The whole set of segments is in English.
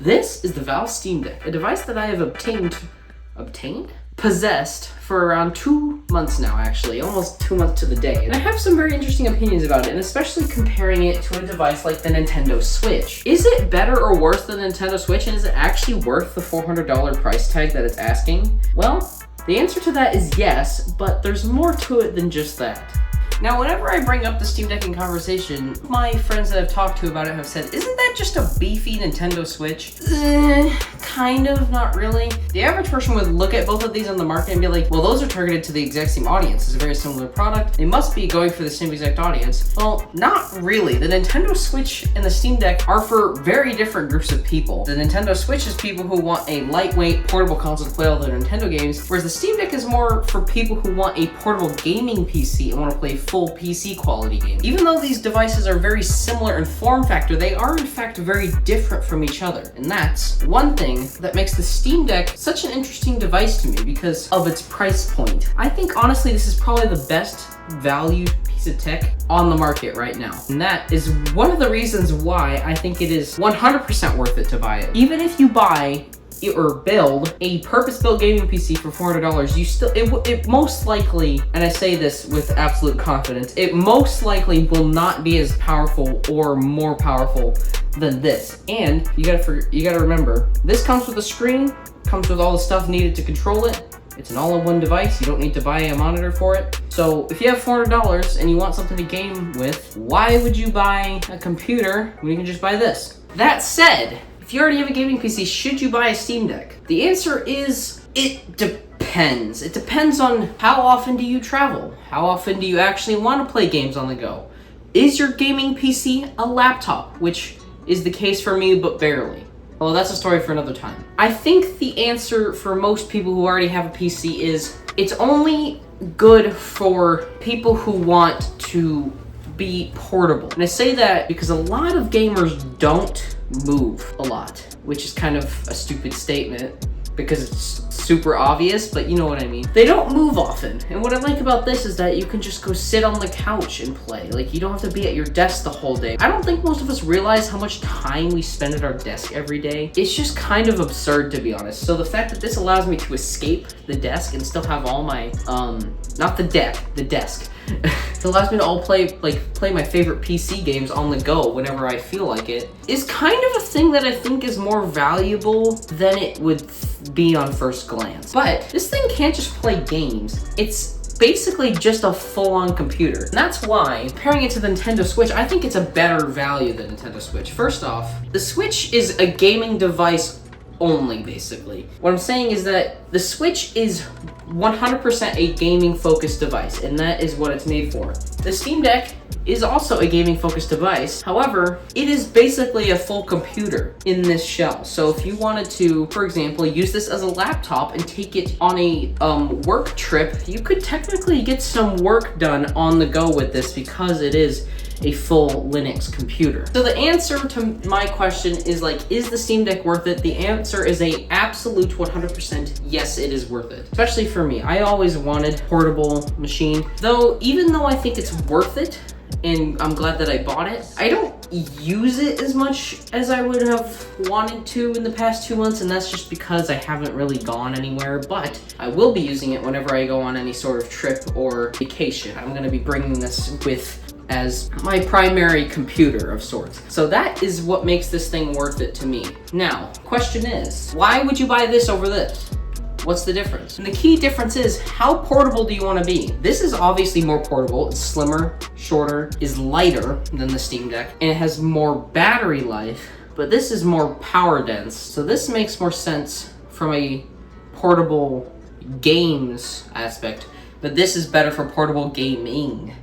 This is the Valve Steam Deck, a device that I have possessed for around 2 months now, actually, almost 2 months to the day. And I have some very interesting opinions about it, and especially comparing it to a device like the Nintendo Switch. Is it better or worse than the Nintendo Switch, and is it actually worth the $400 price tag that it's asking? Well, the answer to that is yes, but there's more to it than just that. Now, whenever I bring up the Steam Deck in conversation, my friends that I've talked to about it have said, isn't that just a beefy Nintendo Switch? Kind of, not really. The average person would look at both of these on the market and be like, well, those are targeted to the exact same audience. It's a very similar product. They must be going for the same exact audience. Well, not really. The Nintendo Switch and the Steam Deck are for very different groups of people. The Nintendo Switch is people who want a lightweight, portable console to play all their Nintendo games, whereas the Steam Deck is more for people who want a portable gaming PC and want to play full PC quality games. Even though these devices are very similar in form factor, they are in fact very different from each other. And that's one thing that makes the Steam Deck such an interesting device to me because of its price point. I think honestly this is probably the best valued piece of tech on the market right now. And that is one of the reasons why I think it is 100% worth it to buy it. Even if you buy or build a purpose-built gaming PC for $400, you still, it most likely, and I say this with absolute confidence, it most likely will not be as powerful or more powerful than this. And you gotta remember, this comes with a screen, comes with all the stuff needed to control it. It's an all-in-one device. You don't need to buy a monitor for it. So if you have $400 and you want something to game with, why would you buy a computer when you can just buy this? That said, if you already have a gaming PC, should you buy a Steam Deck? The answer is, it depends. It depends on how often do you travel? How often do you actually want to play games on the go? Is your gaming PC a laptop? Which is the case for me, but barely. Well, that's a story for another time. I think the answer for most people who already have a PC is, it's only good for people who want to be portable. And I say that because a lot of gamers don't move a lot, which is kind of a stupid statement because it's super obvious, but you know what I mean. They don't move often. And what I like about this is that you can just go sit on the couch and play. Like, you don't have to be at your desk the whole day. I don't think most of us realize how much time we spend at our desk every day. It's just kind of absurd, to be honest. So the fact that this allows me to escape the desk and still have all my, not the deck, the desk. It allows me to all play my favorite PC games on the go whenever I feel like it, is kind of a thing that I think is more valuable than it would be on first glance. But this thing can't just play games. It's basically just a full-on computer. And that's why, comparing it to the Nintendo Switch, I think it's a better value than Nintendo Switch. First off, the Switch is a gaming device only, basically. What I'm saying is that the Switch is 100% a gaming-focused device, and that is what it's made for. The Steam Deck is also a gaming-focused device. However, it is basically a full computer in this shell. So if you wanted to, for example, use this as a laptop and take it on a work trip, you could technically get some work done on the go with this because it is a full Linux computer. So the answer to my question is like, is the Steam Deck worth it? The answer is a absolute 100% yes, it is worth it. Especially for me. I always wanted a portable machine. Though, even though I think it's worth it, and I'm glad that I bought it, I don't use it as much as I would have wanted to in the past 2 months, and that's just because I haven't really gone anywhere, but I will be using it whenever I go on any sort of trip or vacation. I'm gonna be bringing this with as my primary computer of sorts. So that is what makes this thing worth it to me. Now, question is, why would you buy this over this? What's the difference? And the key difference is, how portable do you want to be? This is obviously more portable. It's slimmer, shorter, is lighter than the Steam Deck, and it has more battery life, but this is more power dense. So this makes more sense from a portable games aspect, but this is better for portable gaming.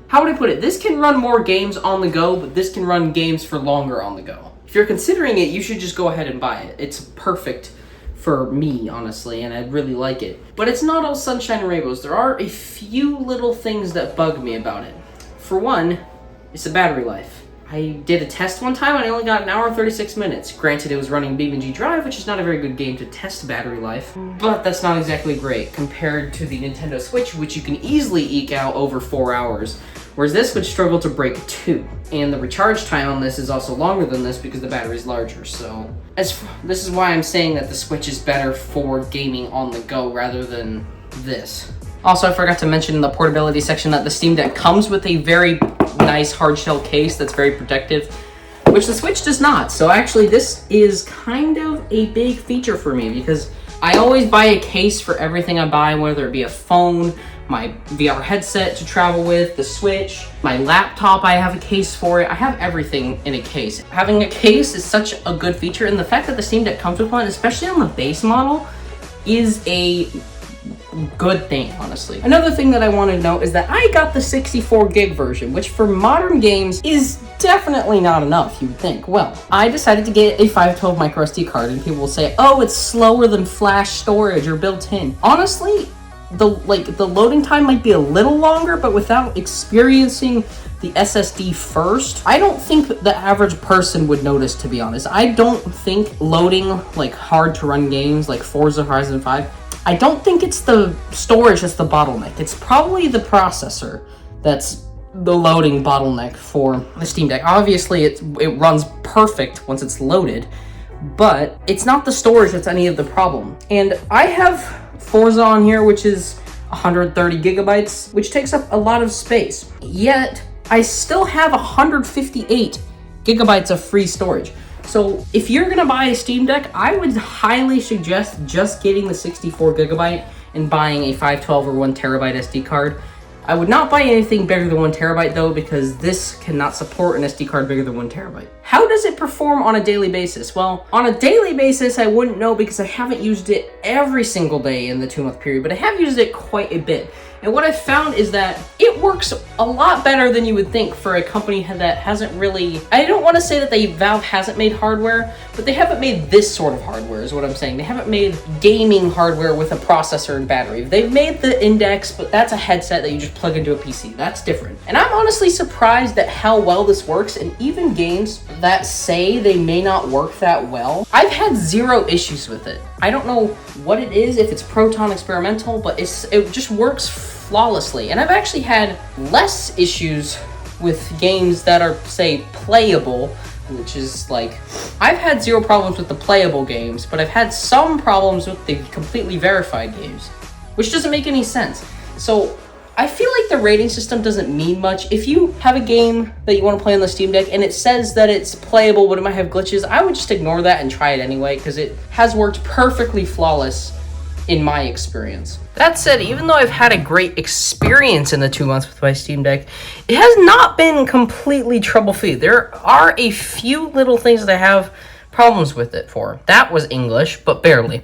How would I put it? This can run more games on the go, but this can run games for longer on the go. If you're considering it, you should just go ahead and buy it. It's perfect for me, honestly, and I really like it. But it's not all sunshine and rainbows. There are a few little things that bug me about it. For one, it's the battery life. I did a test one time and I only got an hour and 36 minutes. Granted, it was running BeamNG Drive, which is not a very good game to test battery life, but that's not exactly great compared to the Nintendo Switch, which you can easily eke out over 4 hours, whereas this would struggle to break 2. And the recharge time on this is also longer than this because the battery is larger, so this is why I'm saying that the Switch is better for gaming on the go rather than this. Also, I forgot to mention in the portability section that the Steam Deck comes with a very nice hard shell case that's very protective, which the Switch does not. So actually, this is kind of a big feature for me because I always buy a case for everything I buy, whether it be a phone, my VR headset to travel with, the Switch, my laptop, I have a case for it. I have everything in a case. Having a case is such a good feature, and the fact that the Steam Deck comes with one, especially on the base model, is a good thing, honestly. Another thing that I want to note is that I got the 64 gig version, which for modern games is definitely not enough, you would think. Well, I decided to get a 512 micro SD card, and people will say, oh, it's slower than flash storage or built-in. Honestly, the loading time might be a little longer, but without experiencing the SSD first, I don't think the average person would notice, to be honest. I don't think loading like hard to run games like Forza Horizon 5, I don't think it's the storage that's the bottleneck. It's probably the processor that's the loading bottleneck for the Steam Deck. Obviously, it runs perfect once it's loaded, but it's not the storage that's any of the problem. And I have Forza on here, which is 130 gigabytes, which takes up a lot of space. Yet, I still have 158 gigabytes of free storage. So if you're gonna buy a Steam Deck, I would highly suggest just getting the 64 gigabyte and buying a 512 or 1 terabyte SD card. I would not buy anything bigger than 1 terabyte though, because this cannot support an SD card bigger than 1 terabyte. How does it perform on a daily basis? Well, on a daily basis, I wouldn't know because I haven't used it every single day in the 2-month period, but I have used it quite a bit. And what I've found is that it works a lot better than you would think for a company that hasn't really... I don't want to say that Valve hasn't made hardware, but they haven't made this sort of hardware is what I'm saying. They haven't made gaming hardware with a processor and battery. They've made the Index, but that's a headset that you just plug into a PC. That's different. And I'm honestly surprised at how well this works, and even games that say they may not work that well, I've had zero issues with it. I don't know what it is, if it's Proton Experimental, but it just works flawlessly. And I've actually had less issues with games that are, say, playable, which is like, I've had zero problems with the playable games, but I've had some problems with the completely verified games, which doesn't make any sense. So I feel like the rating system doesn't mean much. If you have a game that you want to play on the Steam Deck and it says that it's playable but it might have glitches, I would just ignore that and try it anyway, because it has worked perfectly flawless in my experience. That said, even though I've had a great experience in the 2 months with my Steam Deck, it has not been completely trouble-free. There are a few little things that I have problems with it for. That was English, but barely.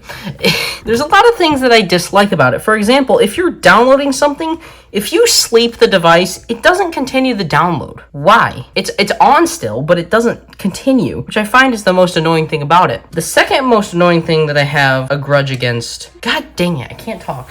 There's a lot of things that I dislike about it. For example, if you're downloading something, if you sleep the device, it doesn't continue the download. Why? It's on still, but it doesn't continue, which I find is the most annoying thing about it. The second most annoying thing that I have a grudge against... God dang it, I can't talk.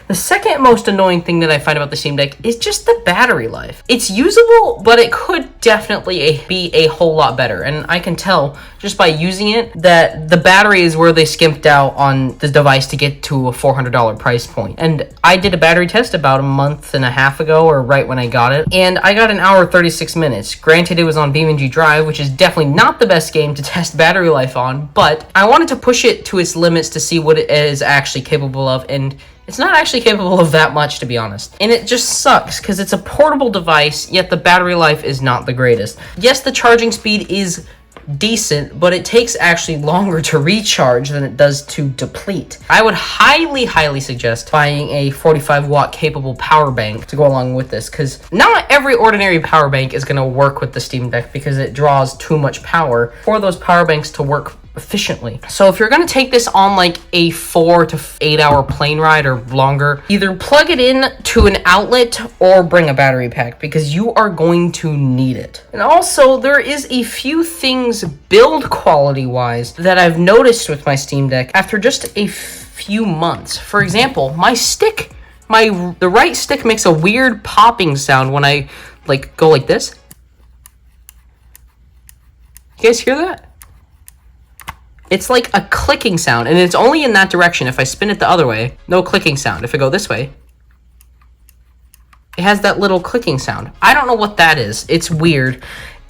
The second most annoying thing that I find about the Steam Deck is just the battery life. It's usable, but it could definitely be a whole lot better. And I can tell just by using it that the battery is where they skimped out on the device to get to a $400 price point. And I did a battery test about a month and a half ago, or right when I got it, and I got an hour 36 minutes. Granted, it was on BeamNG Drive, which is definitely not the best game to test battery life on, but I wanted to push it to its limits to see what it is actually capable of, and it's not actually capable of that much, to be honest. And it just sucks, because it's a portable device, yet the battery life is not the greatest. Yes, the charging speed is decent, but it takes actually longer to recharge than it does to deplete. I would highly, highly suggest buying a 45-watt capable power bank to go along with this, because not every ordinary power bank is going to work with the Steam Deck because it draws too much power for those power banks to work efficiently. So if you're going to take this on like a 4 to 8 hour plane ride or longer, either plug it in to an outlet or bring a battery pack, because you are going to need it. And also, there is a few things build quality wise that I've noticed with my Steam Deck after just a few months. For example, the right stick makes a weird popping sound when I go like this. You guys hear that? It's like a clicking sound, and it's only in that direction. If I spin it the other way, no clicking sound. If I go this way, it has that little clicking sound. I don't know what that is. It's weird.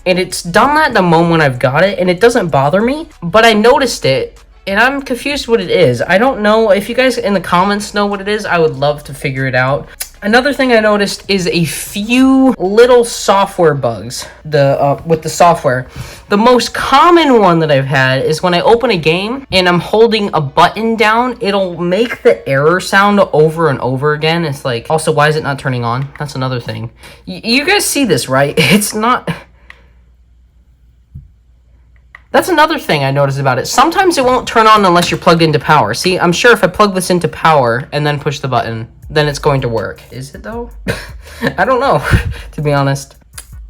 And it's done that the moment I've got it, and it doesn't bother me, but I noticed it, and I'm confused what it is. I don't know. If you guys in the comments know what it is, I would love to figure it out. Another thing I noticed is a few little software bugs with the software. The most common one that I've had is when I open a game and I'm holding a button down, it'll make the error sound over and over again. It's like, also, why is it not turning on? That's another thing. You guys see this, right? It's not... That's another thing I noticed about it. Sometimes it won't turn on unless you're plugged into power. See, I'm sure if I plug this into power and then push the button, then it's going to work. Is it though? I don't know, to be honest.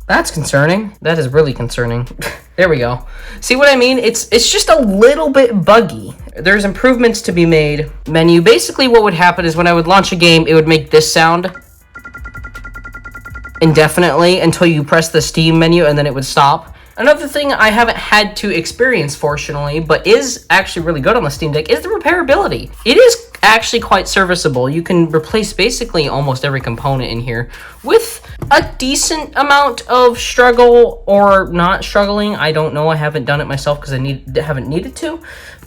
That's concerning. That is really concerning. There we go. See what I mean? It's just a little bit buggy. There's improvements to be made. Menu. Basically what would happen is when I would launch a game, it would make this sound indefinitely until you press the Steam menu and then it would stop. Another thing I haven't had to experience, fortunately, but is actually really good on the Steam Deck, is the repairability. It is actually quite serviceable. You can replace basically almost every component in here with a decent amount of struggle or not struggling. I don't know. I haven't done it myself because I haven't needed to.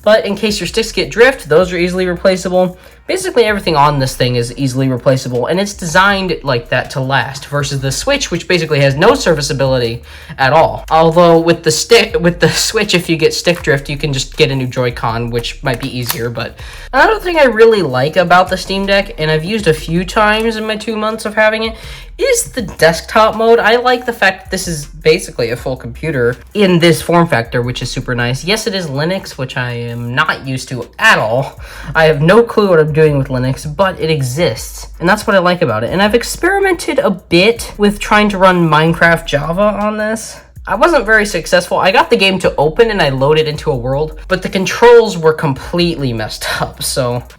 But in case your sticks get drift, those are easily replaceable. Basically everything on this thing is easily replaceable, and it's designed like that to last, versus the Switch, which basically has no serviceability at all. Although with the Switch, if you get stick drift, you can just get a new Joy-Con, which might be easier. But another thing I really like about the Steam Deck, and I've used a few times in my 2 months of having it, is the desktop mode. I like the fact that this is basically a full computer in this form factor, which is super nice. Yes, it is Linux, which I am not used to at all. I have no clue what I'm doing with Linux, but it exists, and that's what I like about it. And I've experimented a bit with trying to run Minecraft Java on this. I wasn't very successful. I got the game to open and I loaded into a world, but the controls were completely messed up.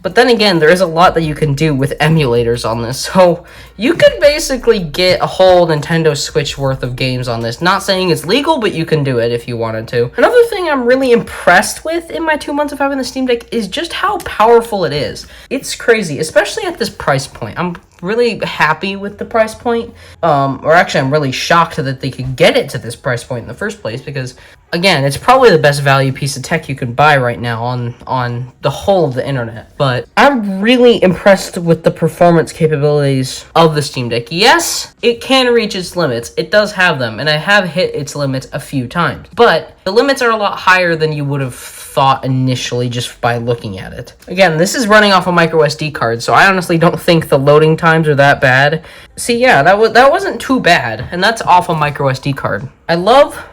But then again, there is a lot that you can do with emulators on this. So you could basically get a whole Nintendo Switch worth of games on this. Not saying it's legal, but you can do it if you wanted to. Another thing I'm really impressed with in my 2 months of having the Steam Deck is just how powerful it is. It's crazy, especially at this price point. I'm really happy with the price point. Or actually, I'm really shocked that they could get it to this price point in the first place, because again, it's probably the best value piece of tech you can buy right now on the whole of the internet. But I'm really impressed with the performance capabilities of the Steam Deck. Yes, it can reach its limits. It does have them, and I have hit its limits a few times. But the limits are a lot higher than you would have thought initially just by looking at it. Again, this is running off a micro SD card, so I honestly don't think the loading times are that bad. See, yeah, that wasn't too bad, and that's off a micro SD card. I love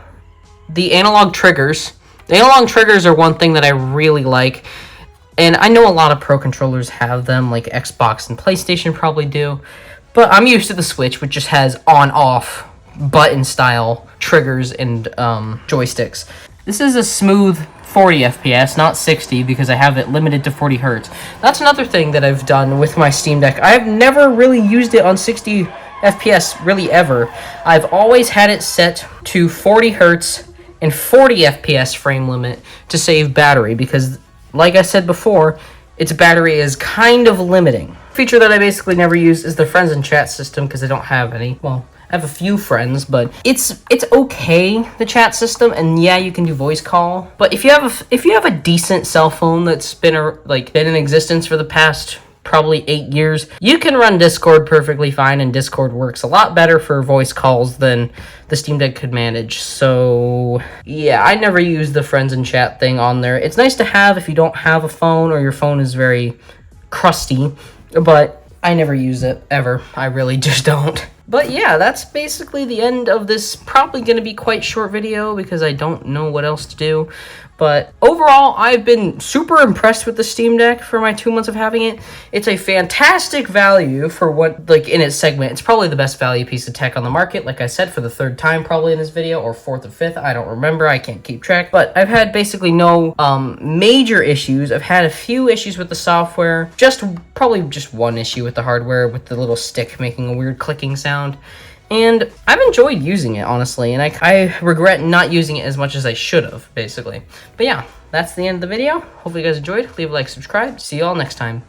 the analog triggers. The analog triggers are one thing that I really like, and I know a lot of Pro controllers have them, like Xbox and PlayStation probably do, but I'm used to the Switch, which just has on-off button-style triggers and joysticks. This is a smooth 40 FPS, not 60, because I have it limited to 40 hertz. That's another thing that I've done with my Steam Deck. I've never really used it on 60 FPS, really ever. I've always had it set to 40 hertz and 40 FPS frame limit to save battery, because, like I said before, its battery is kind of limiting. A feature that I basically never use is the friends and chat system, because I don't have any. Well, I have a few friends, but it's okay, the chat system, and yeah, you can do voice call. But if you have a decent cell phone that's been in existence for the past probably 8 years, you can run Discord perfectly fine, and Discord works a lot better for voice calls than the Steam Deck could manage. So yeah, I never use the friends and chat thing on there. It's nice to have if you don't have a phone or your phone is very crusty, but I never use it ever. I really just don't. But yeah, that's basically the end of this probably going to be quite short video, because I don't know what else to do. But overall, I've been super impressed with the Steam Deck for my 2 months of having it. It's a fantastic value for what, in its segment. It's probably the best value piece of tech on the market, like I said, for the third time probably in this video, or fourth or fifth, I don't remember, I can't keep track. But I've had basically no major issues. I've had a few issues with the software, probably just one issue with the hardware, with the little stick making a weird clicking sound. And I've enjoyed using it, honestly, and I regret not using it as much as I should have, basically. But yeah, that's the end of the video. Hopefully you guys enjoyed. Leave a like, subscribe. See you all next time.